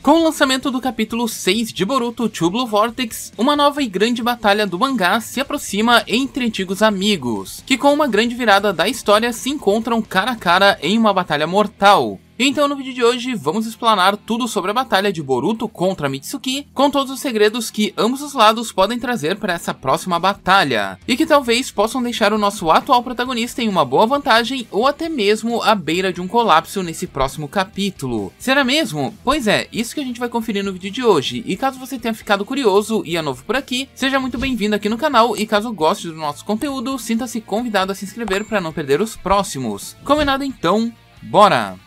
Com o lançamento do capítulo 6 de Boruto to Blue Vortex, uma nova e grande batalha do mangá se aproxima entre antigos amigos, que com uma grande virada da história se encontram cara a cara em uma batalha mortal. Então no vídeo de hoje vamos explanar tudo sobre a batalha de Boruto contra Mitsuki, com todos os segredos que ambos os lados podem trazer para essa próxima batalha, e que talvez possam deixar o nosso atual protagonista em uma boa vantagem ou até mesmo à beira de um colapso nesse próximo capítulo. Será mesmo? Pois é, isso que a gente vai conferir no vídeo de hoje, e caso você tenha ficado curioso e é novo por aqui, seja muito bem-vindo aqui no canal, e caso goste do nosso conteúdo, sinta-se convidado a se inscrever para não perder os próximos. Combinado então, bora!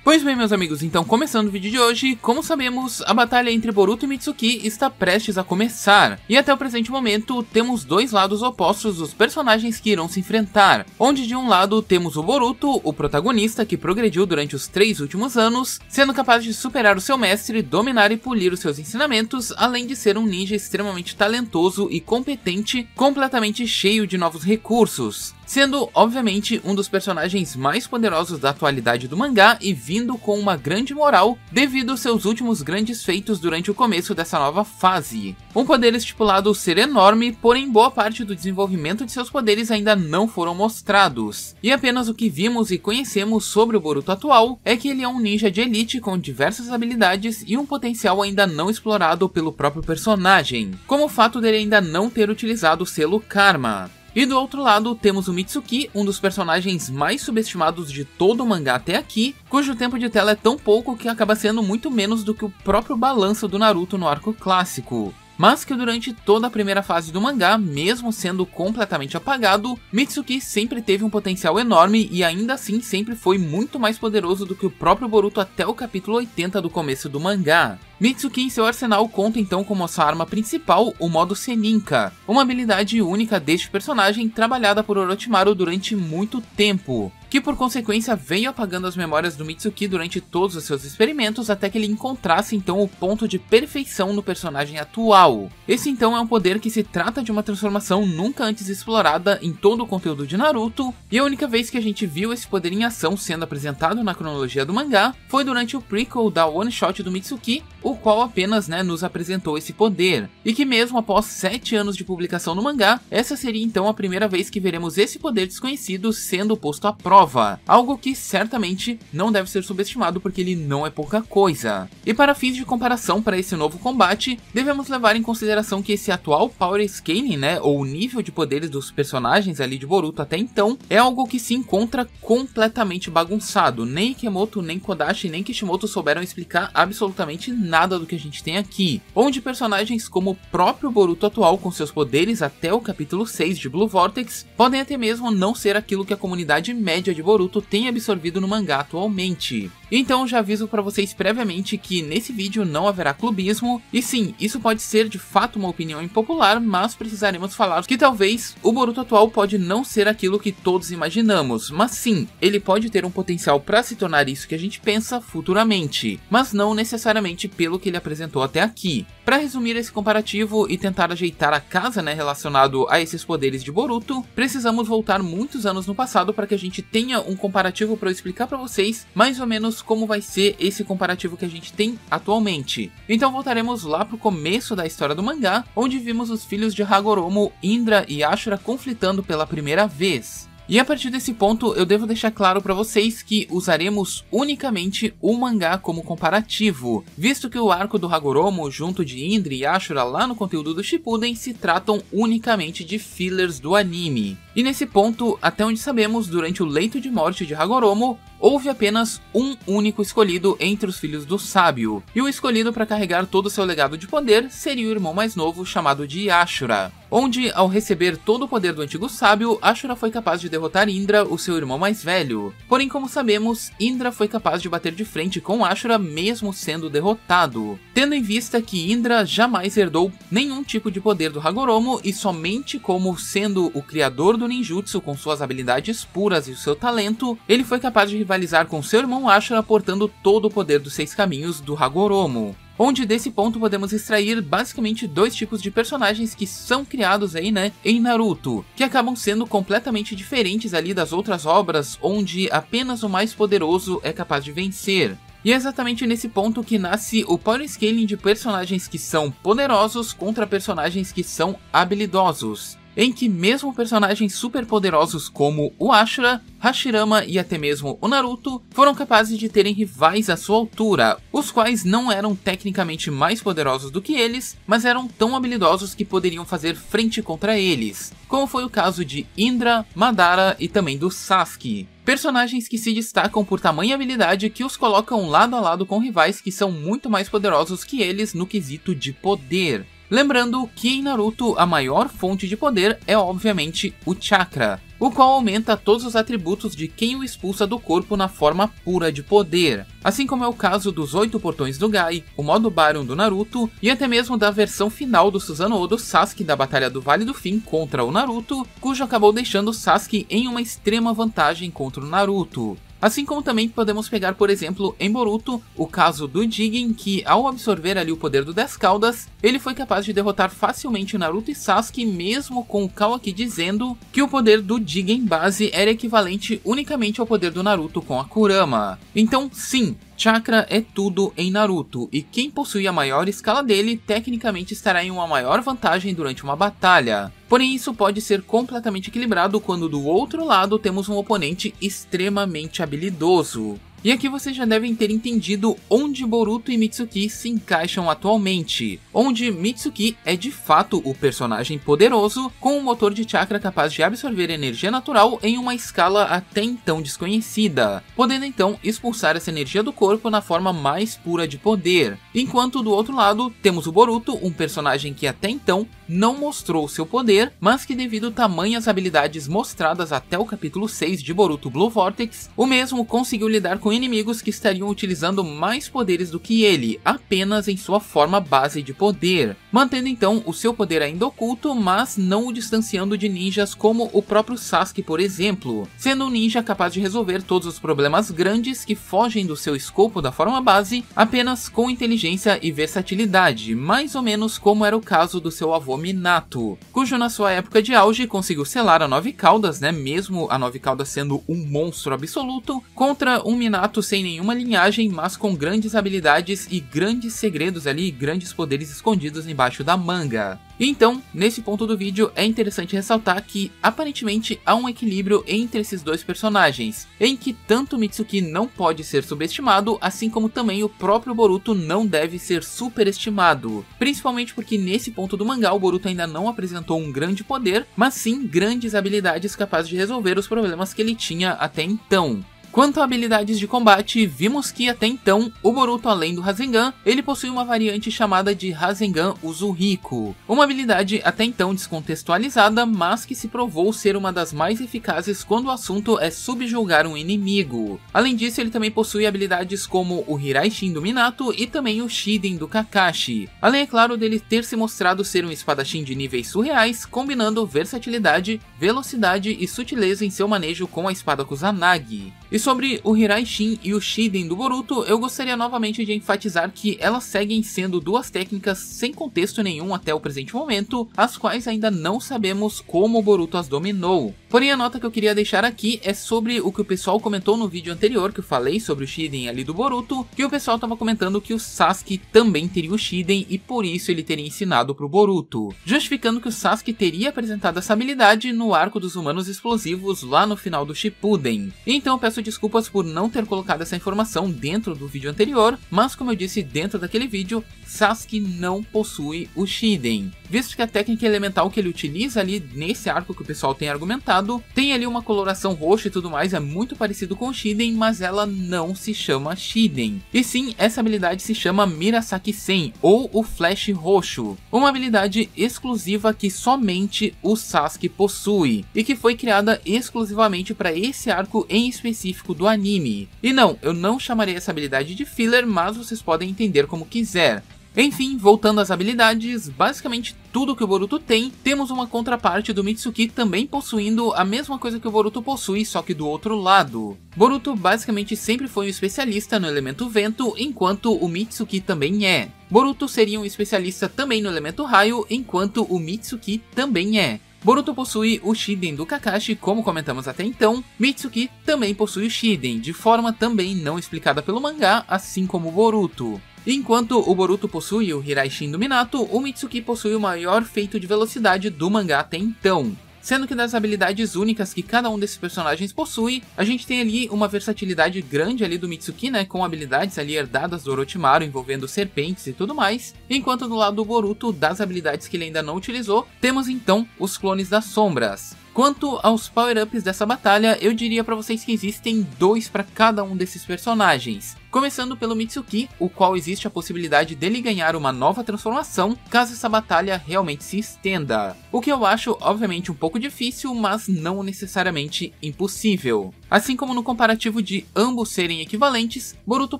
Pois bem, meus amigos, então começando o vídeo de hoje, como sabemos, a batalha entre Boruto e Mitsuki está prestes a começar, e até o presente momento temos dois lados opostos dos personagens que irão se enfrentar, onde de um lado temos o Boruto, o protagonista que progrediu durante os 3 últimos anos, sendo capaz de superar o seu mestre, dominar e polir os seus ensinamentos, além de ser um ninja extremamente talentoso e competente, completamente cheio de novos recursos, sendo obviamente um dos personagens mais poderosos da atualidade do mangá e vindo com uma grande moral devido aos seus últimos grandes feitos durante o começo dessa nova fase. Um poder estipulado ser enorme, porém boa parte do desenvolvimento de seus poderes ainda não foram mostrados, e apenas o que vimos e conhecemos sobre o Boruto atual é que ele é um ninja de elite com diversas habilidades e um potencial ainda não explorado pelo próprio personagem, como o fato dele ainda não ter utilizado o selo Karma. E do outro lado temos o Mitsuki, um dos personagens mais subestimados de todo o mangá até aqui, cujo tempo de tela é tão pouco que acaba sendo muito menos do que o próprio balanço do Naruto no arco clássico. Mas que durante toda a primeira fase do mangá, mesmo sendo completamente apagado, Mitsuki sempre teve um potencial enorme e ainda assim sempre foi muito mais poderoso do que o próprio Boruto até o capítulo 80 do começo do mangá. Mitsuki em seu arsenal conta então como sua arma principal o modo Seninka, uma habilidade única deste personagem trabalhada por Orochimaru durante muito tempo, que por consequência veio apagando as memórias do Mitsuki durante todos os seus experimentos até que ele encontrasse então o ponto de perfeição no personagem atual. Esse então é um poder que se trata de uma transformação nunca antes explorada em todo o conteúdo de Naruto, e a única vez que a gente viu esse poder em ação sendo apresentado na cronologia do mangá foi durante o prequel da One Shot do Mitsuki, o qual apenas nos apresentou esse poder, e que mesmo após 7 anos de publicação no mangá, essa seria então a primeira vez que veremos esse poder desconhecido sendo posto à prova, algo que certamente não deve ser subestimado porque ele não é pouca coisa. E para fins de comparação para esse novo combate, devemos levar em consideração que esse atual power scaling, ou o nível de poderes dos personagens ali de Boruto até então, é algo que se encontra completamente bagunçado. Nem Ikemoto, nem Kodashi, nem Kishimoto souberam explicar absolutamente nada do que a gente tem aqui, onde personagens como o próprio Boruto atual com seus poderes até o capítulo 6 de Blue Vortex podem até mesmo não ser aquilo que a comunidade média de Boruto tem absorvido no mangá atualmente. Então já aviso para vocês previamente que nesse vídeo não haverá clubismo, e sim, isso pode ser de fato uma opinião impopular, mas precisaremos falar que talvez o Boruto atual pode não ser aquilo que todos imaginamos, mas sim, ele pode ter um potencial para se tornar isso que a gente pensa futuramente, mas não necessariamente pelo que ele apresentou até aqui. Para resumir esse comparativo e tentar ajeitar a casa relacionado a esses poderes de Boruto, precisamos voltar muitos anos no passado para que a gente tenha um comparativo para eu explicar para vocês mais ou menos como vai ser esse comparativo que a gente tem atualmente. Então voltaremos lá pro começo da história do mangá, onde vimos os filhos de Hagoromo, Indra e Ashura conflitando pela primeira vez. E a partir desse ponto eu devo deixar claro para vocês que usaremos unicamente o mangá como comparativo, visto que o arco do Hagoromo junto de Indra e Ashura lá no conteúdo do Shippuden se tratam unicamente de fillers do anime. E nesse ponto, até onde sabemos, durante o leito de morte de Hagoromo, houve apenas um único escolhido entre os filhos do sábio, e o escolhido para carregar todo o seu legado de poder seria o irmão mais novo chamado de Ashura, onde ao receber todo o poder do antigo sábio, Ashura foi capaz de derrotar Indra, o seu irmão mais velho. Porém, como sabemos, Indra foi capaz de bater de frente com Ashura mesmo sendo derrotado, tendo em vista que Indra jamais herdou nenhum tipo de poder do Hagoromo e somente como sendo o criador do ninjutsu com suas habilidades puras e o seu talento, ele foi capaz de rivalizar com seu irmão Ashura portando todo o poder dos 6 caminhos do Hagoromo. Onde desse ponto podemos extrair basicamente dois tipos de personagens que são criados aí, em Naruto, que acabam sendo completamente diferentes ali das outras obras, onde apenas o mais poderoso é capaz de vencer. E é exatamente nesse ponto que nasce o power scaling de personagens que são poderosos contra personagens que são habilidosos, em que mesmo personagens super poderosos como o Ashura, Hashirama e até mesmo o Naruto foram capazes de terem rivais à sua altura, os quais não eram tecnicamente mais poderosos do que eles, mas eram tão habilidosos que poderiam fazer frente contra eles, como foi o caso de Indra, Madara e também do Sasuke. Personagens que se destacam por tamanha habilidade que os colocam lado a lado com rivais que são muito mais poderosos que eles no quesito de poder. Lembrando que em Naruto a maior fonte de poder é obviamente o chakra, o qual aumenta todos os atributos de quem o expulsa do corpo na forma pura de poder, assim como é o caso dos 8 portões do Gai, o modo Baryon do Naruto e até mesmo da versão final do Susanoo Sasuke da Batalha do Vale do Fim contra o Naruto, cujo acabou deixando o Sasuke em uma extrema vantagem contra o Naruto. Assim como também podemos pegar, por exemplo, em Boruto, o caso do Jigen, que ao absorver ali o poder do 10 Caudas, ele foi capaz de derrotar facilmente o Naruto e Sasuke, mesmo com o Kawaki dizendo que o poder do Jigen base era equivalente unicamente ao poder do Naruto com a Kurama. Então sim, chakra é tudo em Naruto, e quem possui a maior escala dele tecnicamente estará em uma maior vantagem durante uma batalha. Porém, isso pode ser completamente equilibrado quando do outro lado temos um oponente extremamente habilidoso. E aqui vocês já devem ter entendido onde Boruto e Mitsuki se encaixam atualmente, onde Mitsuki é de fato o personagem poderoso com um motor de chakra capaz de absorver energia natural em uma escala até então desconhecida, podendo então expulsar essa energia do corpo na forma mais pura de poder, enquanto do outro lado temos o Boruto, um personagem que até então não mostrou seu poder, mas que devido a tamanhas habilidades mostradas até o capítulo 6 de Boruto Blue Vortex, o mesmo conseguiu lidar com inimigos que estariam utilizando mais poderes do que ele, apenas em sua forma base de poder, mantendo então o seu poder ainda oculto, mas não o distanciando de ninjas como o próprio Sasuke, por exemplo, sendo um ninja capaz de resolver todos os problemas grandes que fogem do seu escopo da forma base, apenas com inteligência e versatilidade, mais ou menos como era o caso do seu avô Minato, cujo na sua época de auge conseguiu selar a 9 Caudas, mesmo a 9 Caudas sendo um monstro absoluto, contra um Minato sem nenhuma linhagem, mas com grandes habilidades e grandes segredos ali, grandes poderes escondidos embaixo da manga. E então, nesse ponto do vídeo, é interessante ressaltar que, aparentemente, há um equilíbrio entre esses dois personagens, em que tanto Mitsuki não pode ser subestimado, assim como também o próprio Boruto não deve ser superestimado, principalmente porque nesse ponto do mangá o Boruto ainda não apresentou um grande poder, mas sim grandes habilidades capazes de resolver os problemas que ele tinha até então. Quanto a habilidades de combate, vimos que até então, o Boruto, além do Rasengan, ele possui uma variante chamada de Rasengan Uzuriku, uma habilidade até então descontextualizada, mas que se provou ser uma das mais eficazes quando o assunto é subjugar um inimigo. Além disso, ele também possui habilidades como o Hiraishin do Minato e também o Shiden do Kakashi, além, é claro, dele ter se mostrado ser um espadachim de níveis surreais, combinando versatilidade, velocidade e sutileza em seu manejo com a espada Kusanagi. E sobre o Hiraishin e o Shiden do Boruto, eu gostaria novamente de enfatizar que elas seguem sendo duas técnicas sem contexto nenhum até o presente momento, as quais ainda não sabemos como o Boruto as dominou. Porém, a nota que eu queria deixar aqui é sobre o que o pessoal comentou no vídeo anterior, que eu falei sobre o Shiden ali do Boruto, que o pessoal tava comentando que o Sasuke também teria o Shiden e por isso ele teria ensinado pro Boruto, justificando que o Sasuke teria apresentado essa habilidade no arco dos humanos explosivos lá no final do Shippuden. Então eu peço desculpas por não ter colocado essa informação dentro do vídeo anterior, mas como eu disse dentro daquele vídeo, Sasuke não possui o Shiden, visto que a técnica elemental que ele utiliza ali nesse arco que o pessoal tem argumentado, tem ali uma coloração roxa e tudo mais, é muito parecido com o Shiden, mas ela não se chama Shiden. E sim, essa habilidade se chama Mirasaki-sen, ou o Flash Roxo, uma habilidade exclusiva que somente o Sasuke possui, e que foi criada exclusivamente para esse arco em específico do anime. E não, eu não chamarei essa habilidade de filler, mas vocês podem entender como quiser. Enfim, voltando às habilidades, basicamente tudo que o Boruto tem, temos uma contraparte do Mitsuki também possuindo a mesma coisa que o Boruto possui, só que do outro lado. Boruto basicamente sempre foi um especialista no elemento vento, enquanto o Mitsuki também é. Boruto seria um especialista também no elemento raio, enquanto o Mitsuki também é. Boruto possui o Shiden do Kakashi, como comentamos até então. Mitsuki também possui o Shiden, de forma também não explicada pelo mangá, assim como Boruto. Enquanto o Boruto possui o Hiraishin do Minato, o Mitsuki possui o maior feito de velocidade do mangá até então. Sendo que das habilidades únicas que cada um desses personagens possui, a gente tem ali uma versatilidade grande ali do Mitsuki, né, com habilidades ali herdadas do Orochimaru envolvendo serpentes e tudo mais, enquanto do lado do Boruto, das habilidades que ele ainda não utilizou, temos então os clones das sombras. Quanto aos power-ups dessa batalha, eu diria pra vocês que existem 2 para cada um desses personagens. Começando pelo Mitsuki, o qual existe a possibilidade dele ganhar uma nova transformação caso essa batalha realmente se estenda. O que eu acho, obviamente, um pouco difícil, mas não necessariamente impossível. Assim como no comparativo de ambos serem equivalentes, Boruto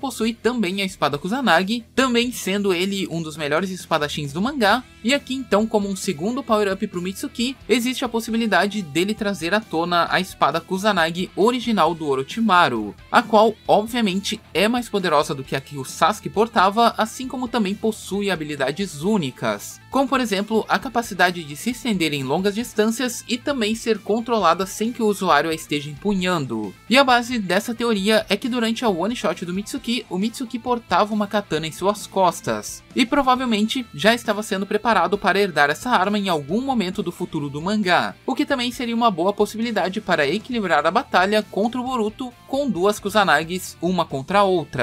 possui também a espada Kusanagi, também sendo ele um dos melhores espadachins do mangá, e aqui então, como um segundo power-up pro Mitsuki, existe a possibilidade dele trazer à tona a espada Kusanagi original do Orochimaru, a qual, obviamente, é mais poderosa do que a que o Sasuke portava, assim como também possui habilidades únicas, como por exemplo a capacidade de se estender em longas distâncias e também ser controlada sem que o usuário a esteja empunhando. E a base dessa teoria é que durante a one shot do Mitsuki, o Mitsuki portava uma katana em suas costas, e provavelmente já estava sendo preparado para herdar essa arma em algum momento do futuro do mangá, o que também seria uma boa possibilidade para equilibrar a batalha contra o Boruto com 2 Kusanagis, uma contra a outra.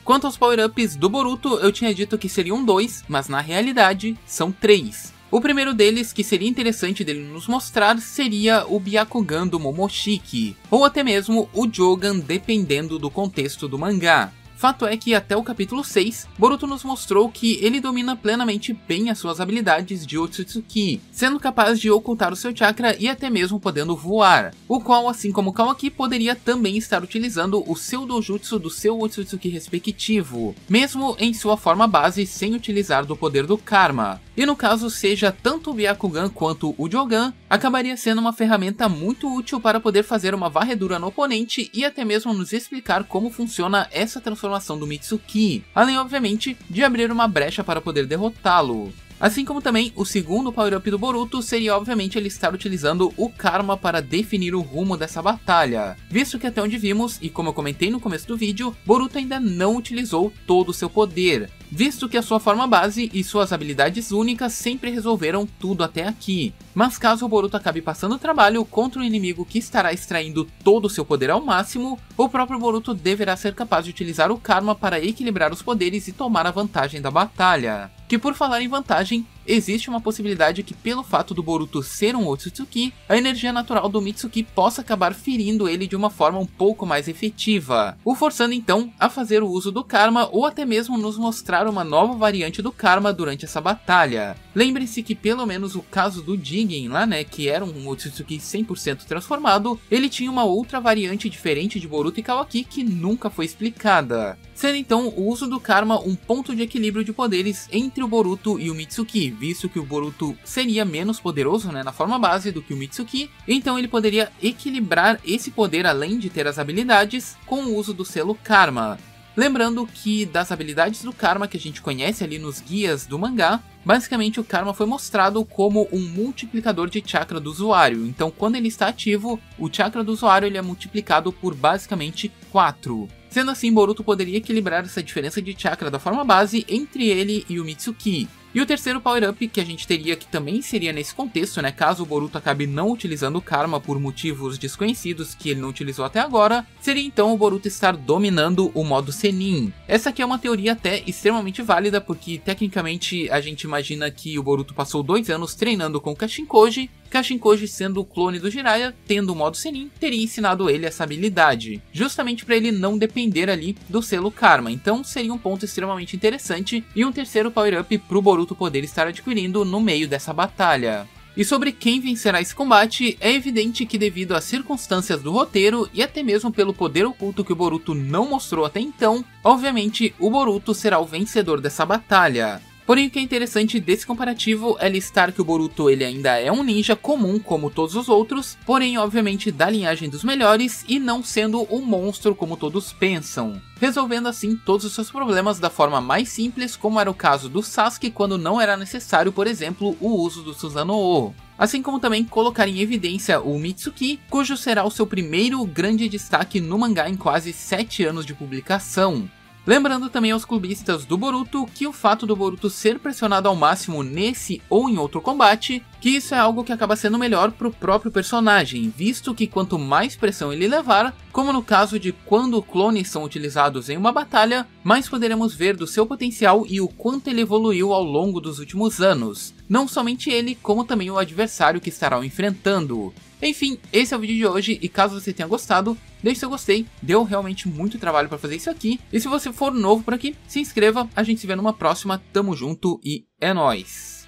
Quanto aos power-ups do Boruto, eu tinha dito que seriam 2, mas na realidade são 3. O primeiro deles, que seria interessante dele nos mostrar, seria o Byakugan do Momoshiki, ou até mesmo o Jogan, dependendo do contexto do mangá. Fato é que até o capítulo 6, Boruto nos mostrou que ele domina plenamente bem as suas habilidades de Otsutsuki, sendo capaz de ocultar o seu chakra e até mesmo podendo voar, o qual, assim como Kawaki, poderia também estar utilizando o seu dojutsu do seu Otsutsuki respectivo, mesmo em sua forma base sem utilizar do poder do Karma. E no caso, seja tanto o Byakugan quanto o Jogan, acabaria sendo uma ferramenta muito útil para poder fazer uma varredura no oponente e até mesmo nos explicar como funciona essa transformação do Mitsuki, além obviamente de abrir uma brecha para poder derrotá-lo. Assim como também o segundo power-up do Boruto seria obviamente ele estar utilizando o Karma para definir o rumo dessa batalha, visto que até onde vimos, e como eu comentei no começo do vídeo, Boruto ainda não utilizou todo o seu poder, visto que a sua forma base e suas habilidades únicas sempre resolveram tudo até aqui. Mas caso o Boruto acabe passando trabalho contra um inimigo que estará extraindo todo o seu poder ao máximo, o próprio Boruto deverá ser capaz de utilizar o Karma para equilibrar os poderes e tomar a vantagem da batalha. Que por falar em vantagem, existe uma possibilidade que pelo fato do Boruto ser um Otsutsuki, a energia natural do Mitsuki possa acabar ferindo ele de uma forma um pouco mais efetiva, o forçando então a fazer o uso do Karma ou até mesmo nos mostrar uma nova variante do Karma durante essa batalha. Lembre-se que pelo menos o caso do Jigen lá, né, que era um Otsutsuki 100% transformado, ele tinha uma outra variante diferente de Boruto e Kawaki que nunca foi explicada, sendo então o uso do Karma um ponto de equilíbrio de poderes entre o Boruto e o Mitsuki, visto que o Boruto seria menos poderoso, né, na forma base do que o Mitsuki, então ele poderia equilibrar esse poder além de ter as habilidades com o uso do selo Karma. Lembrando que das habilidades do Karma que a gente conhece ali nos guias do mangá, basicamente o Karma foi mostrado como um multiplicador de chakra do usuário, então quando ele está ativo, o chakra do usuário ele é multiplicado por basicamente 4. Sendo assim, Boruto poderia equilibrar essa diferença de chakra da forma base entre ele e o Mitsuki. E o terceiro power-up que a gente teria, que também seria nesse contexto, né, caso o Boruto acabe não utilizando o Karma por motivos desconhecidos que ele não utilizou até agora, seria então o Boruto estar dominando o modo Sennin. Essa aqui é uma teoria até extremamente válida, porque tecnicamente a gente imagina que o Boruto passou 2 anos treinando com o Kashinkoji, Kashinkoji sendo o clone do Jiraiya, tendo o modo Sennin, teria ensinado ele essa habilidade, justamente para ele não depender ali do selo Karma, então seria um ponto extremamente interessante e um terceiro power-up pro Boruto poder estar adquirindo no meio dessa batalha. E sobre quem vencerá esse combate, é evidente que devido às circunstâncias do roteiro e até mesmo pelo poder oculto que o Boruto não mostrou até então, obviamente o Boruto será o vencedor dessa batalha. Porém, o que é interessante desse comparativo é listar que o Boruto ele ainda é um ninja comum como todos os outros, porém obviamente da linhagem dos melhores e não sendo um monstro como todos pensam, resolvendo assim todos os seus problemas da forma mais simples, como era o caso do Sasuke quando não era necessário, por exemplo, o uso do Susanoo. assim como também colocar em evidência o Mitsuki, cujo será o seu primeiro grande destaque no mangá em quase 7 anos de publicação. Lembrando também aos clubistas do Boruto que o fato do Boruto ser pressionado ao máximo nesse ou em outro combate, que isso é algo que acaba sendo melhor pro próprio personagem, visto que quanto mais pressão ele levar, como no caso de quando clones são utilizados em uma batalha, mais poderemos ver do seu potencial e o quanto ele evoluiu ao longo dos últimos anos. Não somente ele, como também o adversário que estará o enfrentando. Enfim, esse é o vídeo de hoje e caso você tenha gostado, deixe seu gostei, deu realmente muito trabalho para fazer isso aqui. E se você for novo por aqui, se inscreva, a gente se vê numa próxima, tamo junto e é nóis!